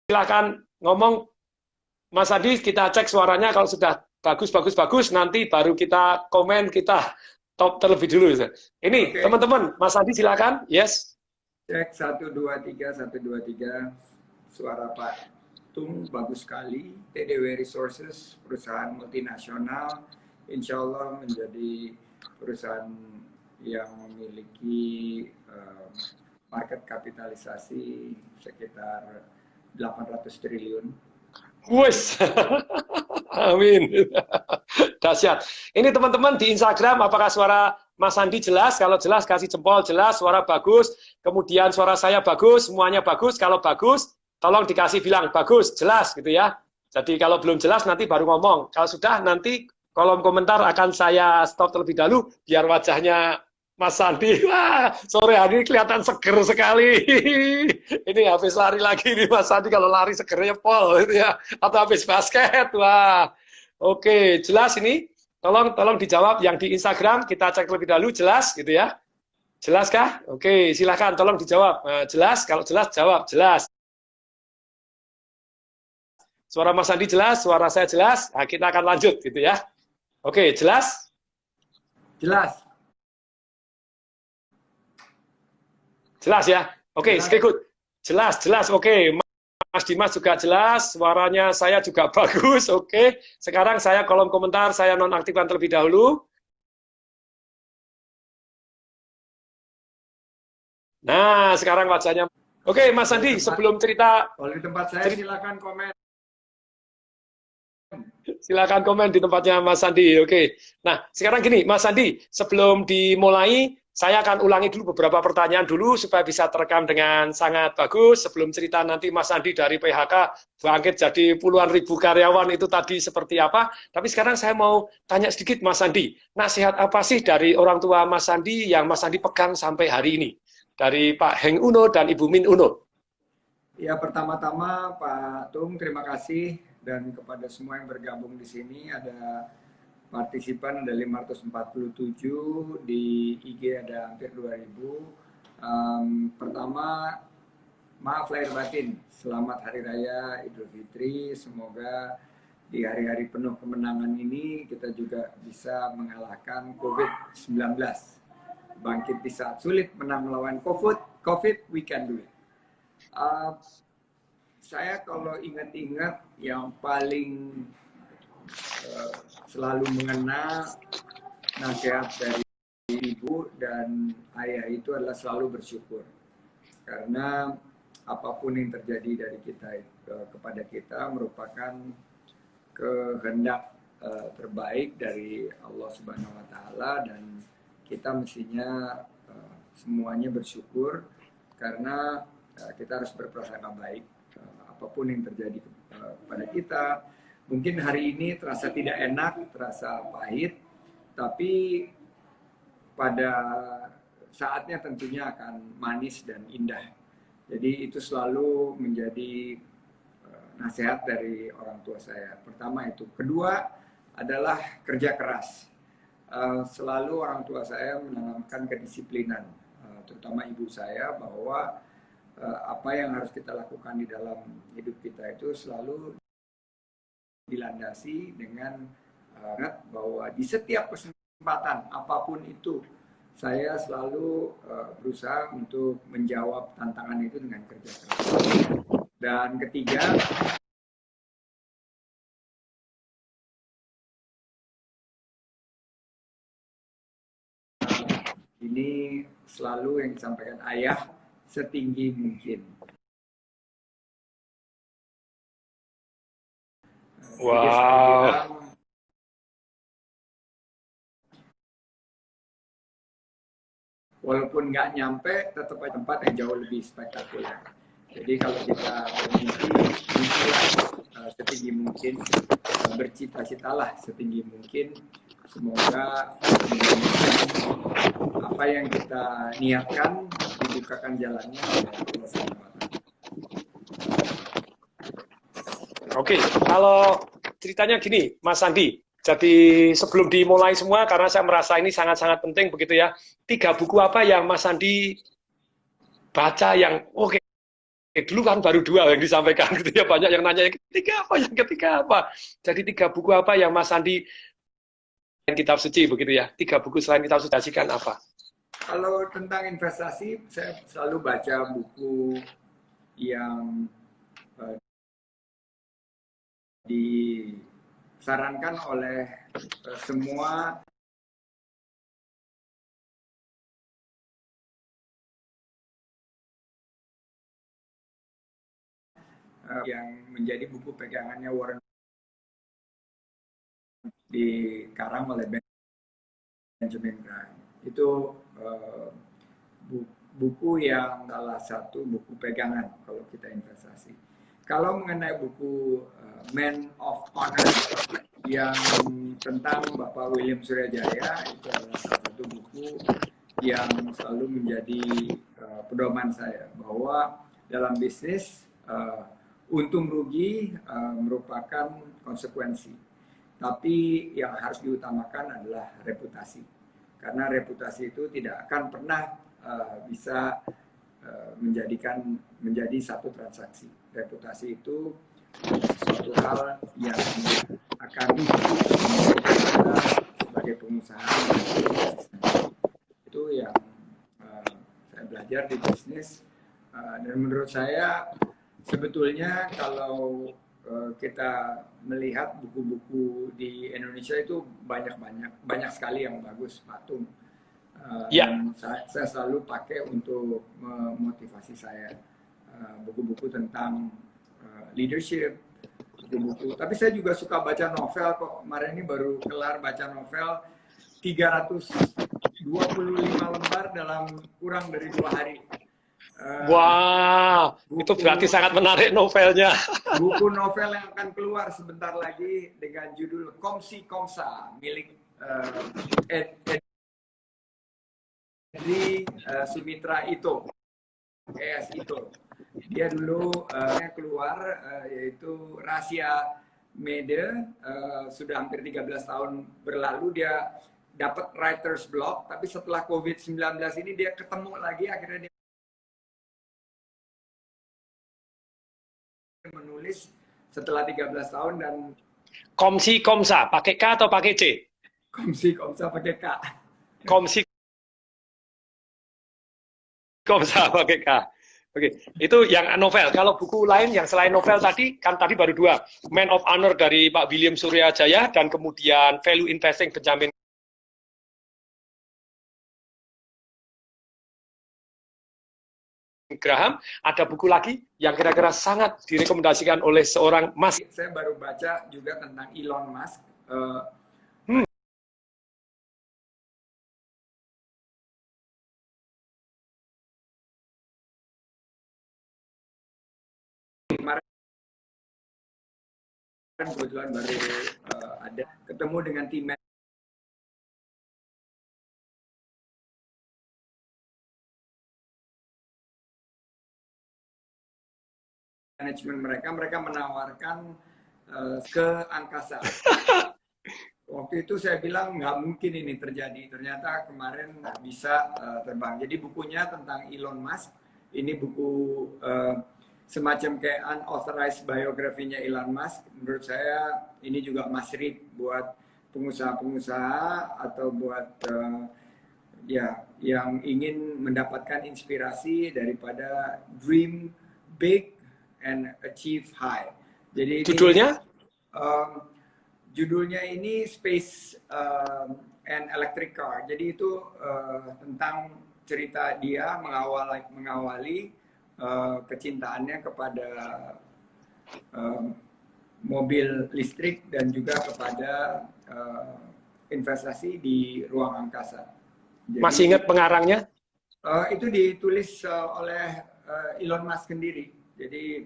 silakan ngomong, Mas Adi, kita cek suaranya. Kalau sudah bagus, nanti baru kita komen, kita top terlebih dulu. Ini teman-teman, Mas Adi silakan. Yes. Cek 1 2 3 1 2 3. Suara Pak Tung bagus sekali. TDW Resources, perusahaan multinasional, insya Allah menjadi perusahaan yang memiliki market kapitalisasi sekitar 800 triliun. Wes, amin. Dahsyat. Ini teman-teman di Instagram, apakah suara Mas Andi jelas? Kalau jelas kasih jempol, jelas, suara bagus. Kemudian suara saya bagus, semuanya bagus. Kalau bagus, tolong dikasih bilang bagus, jelas gitu ya. Jadi kalau belum jelas nanti baru ngomong. Kalau sudah nanti kolom komentar akan saya stop terlebih dahulu biar wajahnya Mas Andi, wah, sore hari kelihatan seger sekali. Ini habis lari lagi nih Mas Andi, kalau lari segernya pol gitu ya. Atau habis basket, wah. Oke, jelas ini. Tolong dijawab yang di Instagram, kita cek lebih dahulu, jelas gitu ya. Jelas kah? Oke, silakan tolong dijawab. Jelas, kalau jelas jawab, jelas. Suara Mas Andi jelas, suara saya jelas. Nah, kita akan lanjut gitu ya. Oke, jelas? Jelas. Jelas ya? Oke, sekaligus. Jelas. Oke, Mas Dimas juga jelas. Suaranya saya juga bagus. Oke, sekarang saya kolom komentar, saya nonaktifkan terlebih dahulu. Nah, sekarang wajahnya. Oke, Mas Andi, sebelum cerita. Kalau di tempat saya silakan komen. Silakan komen di tempatnya Mas Andi. Oke. Nah, sekarang gini, Mas Andi, sebelum dimulai, saya akan ulangi dulu beberapa pertanyaan dulu supaya bisa terekam dengan sangat bagus. Sebelum cerita nanti Mas Andi dari PHK bangkit jadi puluhan ribu karyawan itu tadi seperti apa. Tapi sekarang saya mau tanya sedikit Mas Andi. Nasihat apa sih dari orang tua Mas Andi yang Mas Andi pegang sampai hari ini? Dari Pak Heng Uno dan Ibu Min Uno. Ya, pertama-tama Pak Tung, terima kasih. Dan kepada semua yang bergabung di sini, ada partisipan ada 547, di IG ada hampir 2000. Pertama, maaf lahir batin, selamat Hari Raya Idul Fitri. Semoga di hari-hari penuh kemenangan ini kita juga bisa mengalahkan COVID-19. Bangkit di saat sulit, menang melawan COVID, we can do it. Saya kalau ingat-ingat yang paling selalu mengena nasihat dari ibu dan ayah itu adalah selalu bersyukur. Karena apapun yang terjadi dari kita kepada kita merupakan kehendak terbaik dari Allah Subhanahu wa taala, dan kita mestinya semuanya bersyukur karena kita harus berprasangka baik. Apapun yang terjadi kepada kita, mungkin hari ini terasa tidak enak, terasa pahit, tapi pada saatnya tentunya akan manis dan indah. Jadi itu selalu menjadi nasihat dari orang tua saya. Pertama itu. Kedua adalah kerja keras. Selalu orang tua saya menanamkan kedisiplinan, terutama ibu saya, bahwa apa yang harus kita lakukan di dalam hidup kita itu selalu dilandasi dengan ingat bahwa di setiap kesempatan apapun itu saya selalu berusaha untuk menjawab tantangan itu dengan kerja keras. Dan ketiga, ini selalu yang disampaikan ayah, setinggi mungkin. Wow. Walaupun nggak nyampe, tetap ada tempat yang jauh lebih spektakuler. Jadi kalau kita bermimpi, mimpilah setinggi mungkin, bercita-citalah setinggi mungkin. Semoga apa yang kita niatkan dibukakan jalannya oleh Allah SWT. Oke, kalau ceritanya gini, Mas Andi. Jadi sebelum dimulai semua, karena saya merasa ini sangat-sangat penting begitu ya. 3 buku apa yang Mas Andi baca yang oke, Dulu kan baru 2 yang disampaikan gitu ya, banyak yang nanya yang ketiga apa. Jadi 3 buku apa yang Mas Andi kitab suci begitu ya? 3 buku selain kitab suci kan apa? Kalau tentang investasi, saya selalu baca buku yang disarankan oleh semua yang menjadi buku pegangannya Warren, dikarang oleh Benjamin Graham. Itu buku yang salah satu buku pegangan kalau kita investasi. Kalau mengenai buku Man of Honor yang tentang Bapak William Suryajaya, itu adalah salah satu buku yang selalu menjadi pedoman saya, bahwa dalam bisnis untung rugi merupakan konsekuensi, tapi yang harus diutamakan adalah reputasi, karena reputasi itu tidak akan pernah bisa menjadi satu transaksi. Reputasi itu sesuatu hal yang akan menjadikan kita sebagai pengusaha itu yang saya belajar di bisnis, dan menurut saya sebetulnya kalau kita melihat buku-buku di Indonesia itu banyak sekali yang bagus, Patung. Dan saya selalu pakai untuk memotivasi saya, buku-buku tentang leadership, buku-buku. Tapi saya juga suka baca novel kok. Kemarin ini baru kelar baca novel 325 lembar dalam kurang dari 2 hari. Wah, itu berarti sangat menarik novelnya. Buku novel yang akan keluar sebentar lagi dengan judul Komsi Komsa, milik Edi Sumitra Ito, ES Ito. Dia dulu keluar yaitu Rahasia Mede, sudah hampir 13 tahun berlalu dia dapat writer's block, tapi setelah COVID-19 ini dia ketemu lagi, akhirnya dia menulis setelah 13 tahun. Dan Komsi Komsa, pakai K atau pakai C? Komsi Komsa pakai K. Komsi Komsa pakai K. Oke, itu yang novel. Kalau buku lain yang selain novel tadi, kan tadi baru 2. Man of Honor dari Pak William Suryajaya, dan kemudian Value Investing Benjamin Graham. Ada buku lagi yang kira-kira sangat direkomendasikan oleh seorang Mas. Saya baru baca juga tentang Elon Musk. Kemarin kebetulan baru ada ketemu dengan tim manajemen mereka menawarkan ke angkasa. Waktu itu saya bilang nggak mungkin ini terjadi, ternyata kemarin bisa terbang. Jadi bukunya tentang Elon Musk, ini buku semacam kayak unauthorized biografinya Elon Musk. Menurut saya ini juga must-read buat pengusaha-pengusaha atau buat ya yang ingin mendapatkan inspirasi daripada dream big and achieve high. Jadi judulnya? Judulnya ini Space and Electric Car. Jadi itu tentang cerita dia mengawali kecintaannya kepada mobil listrik dan juga kepada investasi di ruang angkasa. Jadi, masih ingat pengarangnya? Itu ditulis oleh Elon Musk sendiri. Jadi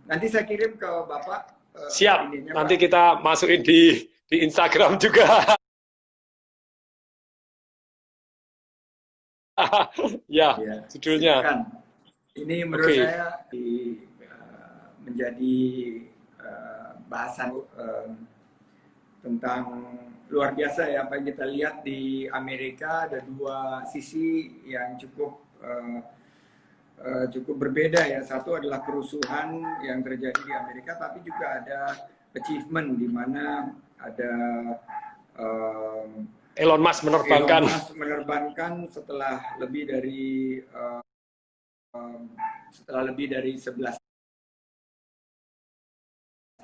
nanti saya kirim ke Bapak. Siap, nanti kita masukin di Instagram juga. Ya, judulnya. Silakan. Ini menurut saya menjadi bahasan tentang luar biasa ya, apa yang kita lihat di Amerika. Ada 2 sisi yang cukup cukup berbeda ya. Satu adalah kerusuhan yang terjadi di Amerika, tapi juga ada achievement di mana ada Elon Musk menerbangkan setelah lebih dari 11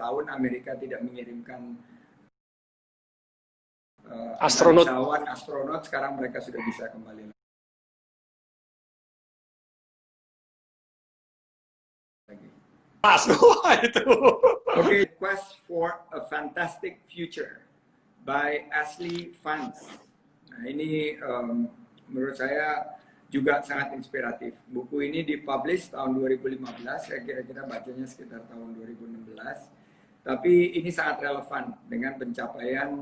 tahun Amerika tidak mengirimkan astronot, sekarang mereka sudah bisa kembali lagi. Itu. Okay, Quest for a Fantastic Future by Ashley Vance. Nah, ini menurut saya juga sangat inspiratif. Buku ini dipublish tahun 2015, saya kira-kira bacanya sekitar tahun 2016. Tapi ini sangat relevan dengan pencapaian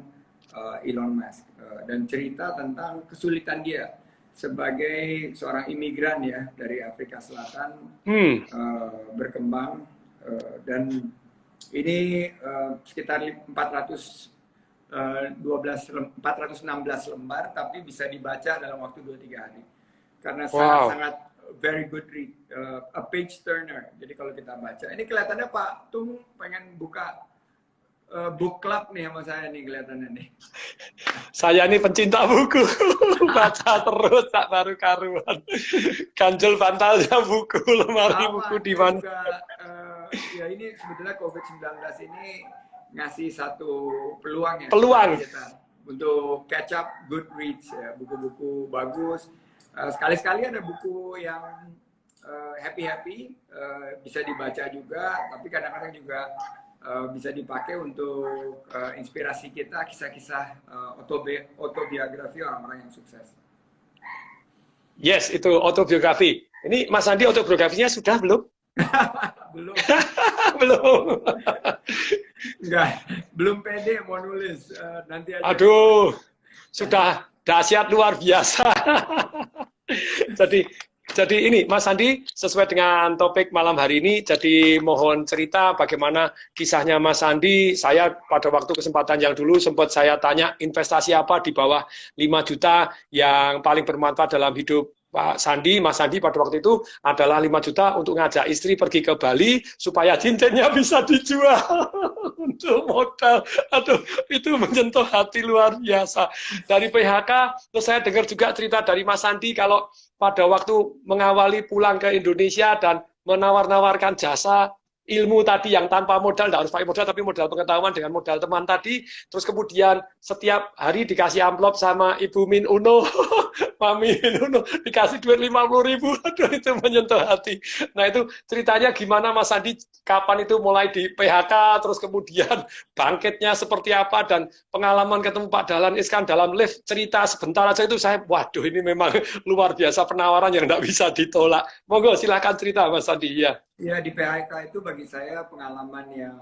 Elon Musk dan cerita tentang kesulitan dia sebagai seorang imigran ya dari Afrika Selatan berkembang dan ini sekitar 416 lembar tapi bisa dibaca dalam waktu 2-3 hari karena sangat very good read, a page turner. Jadi kalau kita baca ini kelihatannya Pak Tung pengen buka book club nih sama saya nih kelihatannya nih. Saya ini pencinta buku, baca terus tak baru karuan. Ganjel bantalnya buku, lemari buku di mana. Ya ini sebetulnya COVID-19 ini ngasih satu peluang ya. Kita untuk catch up good reads ya, buku-buku bagus. Sekali-sekali ada buku yang happy-happy, bisa dibaca juga, tapi kadang-kadang juga bisa dipakai untuk inspirasi kita, kisah-kisah autobiografi orang-orang yang sukses. Yes, itu autobiografi. Ini Mas Andi autobiografinya sudah belum? Belum. Belum. Enggak, belum pede mau nulis. Nanti aja. Aduh, sudah dahsyat luar biasa. Jadi ini Mas Andi sesuai dengan topik malam hari ini, jadi mohon cerita bagaimana kisahnya Mas Andi. Saya pada waktu kesempatan yang dulu sempat saya tanya investasi apa di bawah 5 juta yang paling bermanfaat dalam hidup Pak Sandi. Mas Sandi pada waktu itu adalah 5 juta untuk ngajak istri pergi ke Bali supaya cincinnya bisa dijual untuk modal. Aduh, itu menyentuh hati luar biasa. Dari PHK, terus saya dengar juga cerita dari Mas Sandi kalau pada waktu mengawali pulang ke Indonesia dan menawar-nawarkan jasa ilmu tadi yang tanpa modal, tidak harus pakai modal, tapi modal pengetahuan dengan modal teman tadi, terus kemudian setiap hari dikasih amplop sama Ibu Min Uno, Mami Min Uno, dikasih duit 50.000, aduh itu menyentuh hati. Nah itu ceritanya gimana Mas Andi, kapan itu mulai di PHK, terus kemudian bangkitnya seperti apa, dan pengalaman ketemu Pak Dahlan Iskan dalam lift, cerita sebentar aja itu saya, waduh ini memang luar biasa penawaran yang tidak bisa ditolak. Monggo silahkan cerita Mas Andi, ya. Ya, di PHK itu bagi saya pengalaman yang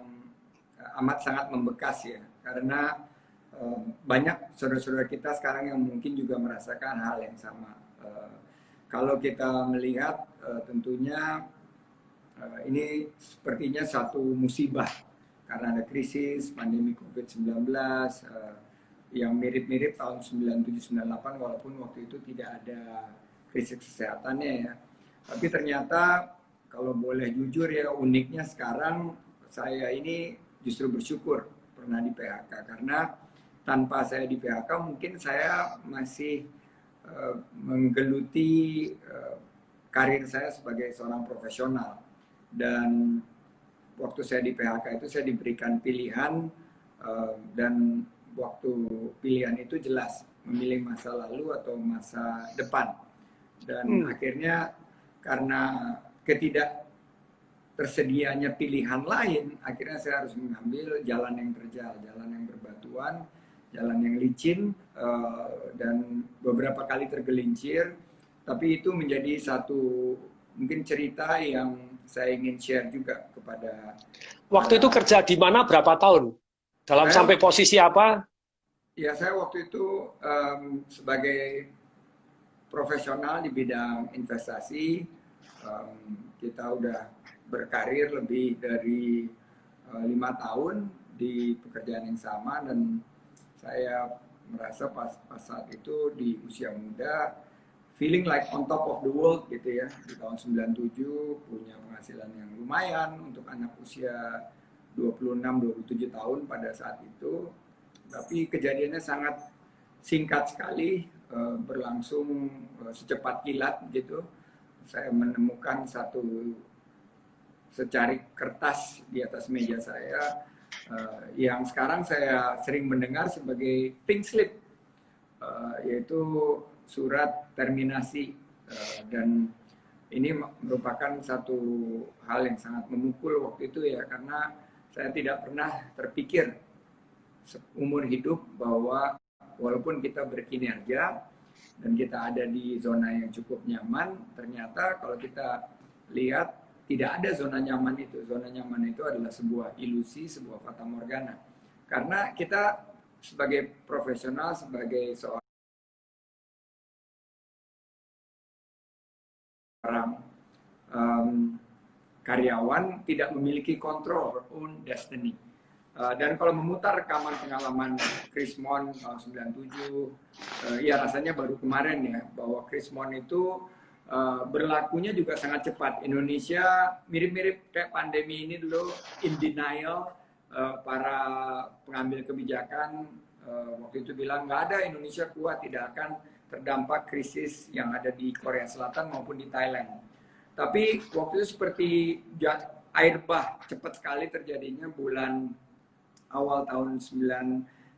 amat sangat membekas ya, karena banyak saudara-saudara kita sekarang yang mungkin juga merasakan hal yang sama. Kalau kita melihat tentunya ini sepertinya satu musibah karena ada krisis pandemi COVID-19 yang mirip-mirip tahun 97-98 walaupun waktu itu tidak ada krisis kesehatannya ya. Tapi ternyata kalau boleh jujur ya, uniknya sekarang saya ini justru bersyukur pernah di PHK karena tanpa saya di PHK mungkin saya masih menggeluti karir saya sebagai seorang profesional. Dan waktu saya di PHK itu saya diberikan pilihan dan waktu pilihan itu jelas memilih masa lalu atau masa depan. Dan akhirnya karena tersedianya pilihan lain, akhirnya saya harus mengambil jalan yang terjal, jalan yang berbatuan, jalan yang licin, dan beberapa kali tergelincir. Tapi itu menjadi satu mungkin cerita yang saya ingin share juga kepada. Waktu itu kerja di mana berapa tahun? Dalam sampai posisi apa? Ya, saya waktu itu sebagai profesional di bidang investasi. Kita udah berkarir lebih dari 5 tahun di pekerjaan yang sama dan saya merasa pas saat itu di usia muda feeling like on top of the world gitu ya. Di tahun 97 punya penghasilan yang lumayan untuk anak usia 26-27 tahun pada saat itu. Tapi kejadiannya sangat singkat sekali, berlangsung secepat kilat gitu. Saya menemukan satu secarik kertas di atas meja saya yang sekarang saya sering mendengar sebagai pink slip, yaitu surat terminasi, dan ini merupakan satu hal yang sangat memukul waktu itu ya, karena saya tidak pernah terpikir seumur hidup bahwa walaupun kita berkinerja dan kita ada di zona yang cukup nyaman, ternyata kalau kita lihat tidak ada zona nyaman itu. Zona nyaman itu adalah sebuah ilusi, sebuah fata morgana. Karena kita sebagai profesional, sebagai seorang karyawan tidak memiliki kontrol own destiny. Dan kalau memutar rekaman pengalaman Chris Mon tahun 97, ya rasanya baru kemarin ya, bahwa Chris Mon itu berlakunya juga sangat cepat. Indonesia mirip-mirip kayak pandemi ini dulu, in denial. Para pengambil kebijakan waktu itu bilang nggak ada, Indonesia kuat, tidak akan terdampak krisis yang ada di Korea Selatan maupun di Thailand. Tapi waktu itu seperti air bah, cepat sekali terjadinya. Bulan awal tahun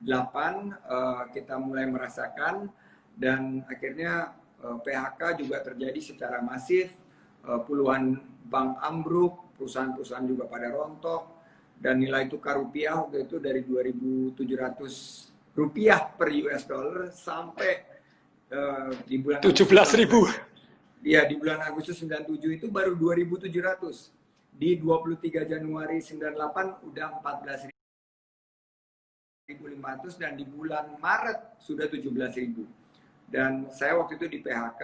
98 kita mulai merasakan, dan akhirnya PHK juga terjadi secara masif. Puluhan bank ambruk, perusahaan-perusahaan juga pada rontok, dan nilai tukar rupiah waktu itu dari 2.700 rupiah per US dollar sampai di bulan 17.000. Iya, di bulan Agustus 97 itu baru 2.700. Di 23 Januari 98 udah 14.500, dan di bulan Maret sudah 17.000. Dan saya waktu itu di PHK,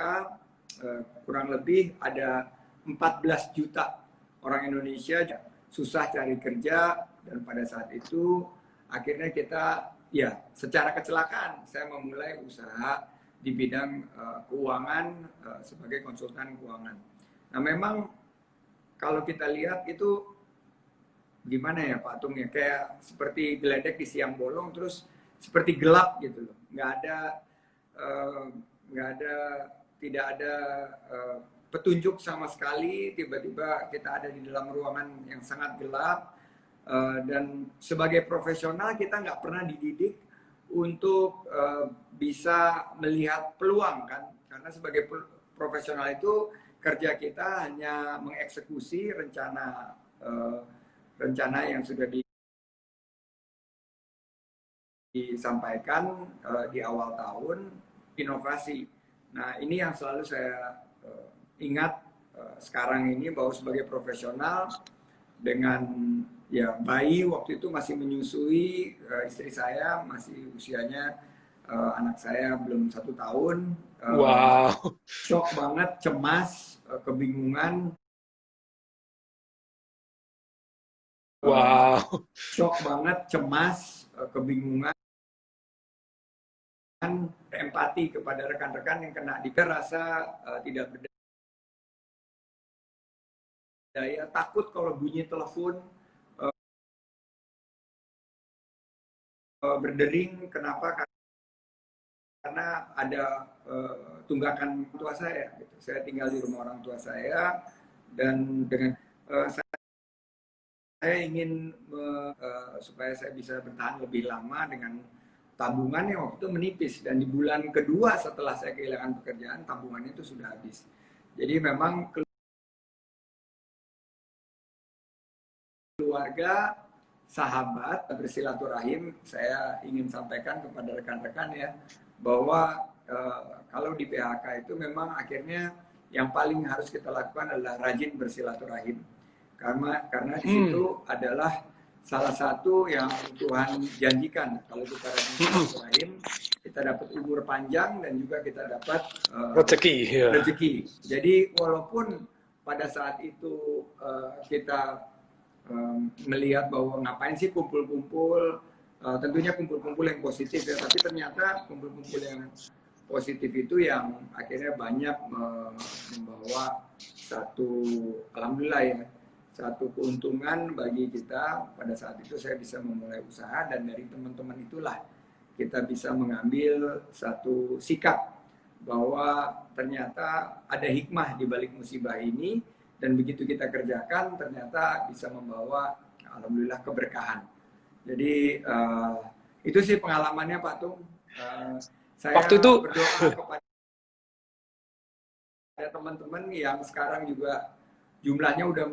kurang lebih ada 14 juta orang Indonesia susah cari kerja, dan pada saat itu akhirnya kita, ya secara kecelakaan, saya memulai usaha di bidang keuangan sebagai konsultan keuangan. Nah memang kalau kita lihat itu gimana ya Pak Tung ya, kayak seperti geledek di siang bolong, terus seperti gelap gitu loh. Tidak ada petunjuk sama sekali. Tiba-tiba kita ada di dalam ruangan yang sangat gelap, dan sebagai profesional kita nggak pernah dididik untuk bisa melihat peluang kan, karena sebagai profesional itu kerja kita hanya mengeksekusi rencana yang sudah disampaikan di awal tahun, inovasi. Nah ini yang selalu saya ingat sekarang ini, bahwa sebagai profesional dengan ya bayi waktu itu masih menyusui, istri saya masih usianya, anak saya belum 1 tahun. Wow. Shock banget, cemas, kebingungan. Wow. Shock banget, cemas, kebingungan, empati kepada rekan-rekan yang kena rasa tidak berdaya, takut kalau bunyi telepon berdering. Kenapa? Karena ada tunggakan orang tua saya. Gitu. Saya tinggal di rumah orang tua saya, dan dengan saya ingin supaya saya bisa bertahan lebih lama dengan tabungan yang waktu itu menipis, dan di bulan kedua setelah saya kehilangan pekerjaan, tabungannya itu sudah habis. Jadi memang keluarga, sahabat, bersilaturahim, saya ingin sampaikan kepada rekan-rekan ya, bahwa kalau di PHK itu memang akhirnya yang paling harus kita lakukan adalah rajin bersilaturahim, karena di situ adalah salah satu yang Tuhan janjikan. Kalau kita rajin bersilaturahim, kita dapat umur panjang, dan juga kita dapat rezeki. Ya. Rezeki. Jadi walaupun pada saat itu kita melihat bahwa ngapain sih kumpul-kumpul, tentunya kumpul-kumpul yang positif ya, tapi ternyata kumpul-kumpul yang positif itu yang akhirnya banyak membawa satu, alhamdulillah ya, satu keuntungan bagi kita. Pada saat itu saya bisa memulai usaha, dan dari teman-teman itulah kita bisa mengambil satu sikap bahwa ternyata ada hikmah di balik musibah ini, dan begitu kita kerjakan ternyata bisa membawa alhamdulillah keberkahan. Jadi itu sih pengalamannya Pak Tung. Saya Waktu itu berdoa kepada teman-teman yang sekarang juga jumlahnya udah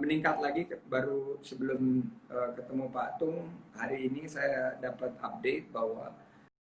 meningkat lagi. Baru sebelum ketemu Pak Tung hari ini saya dapat update bahwa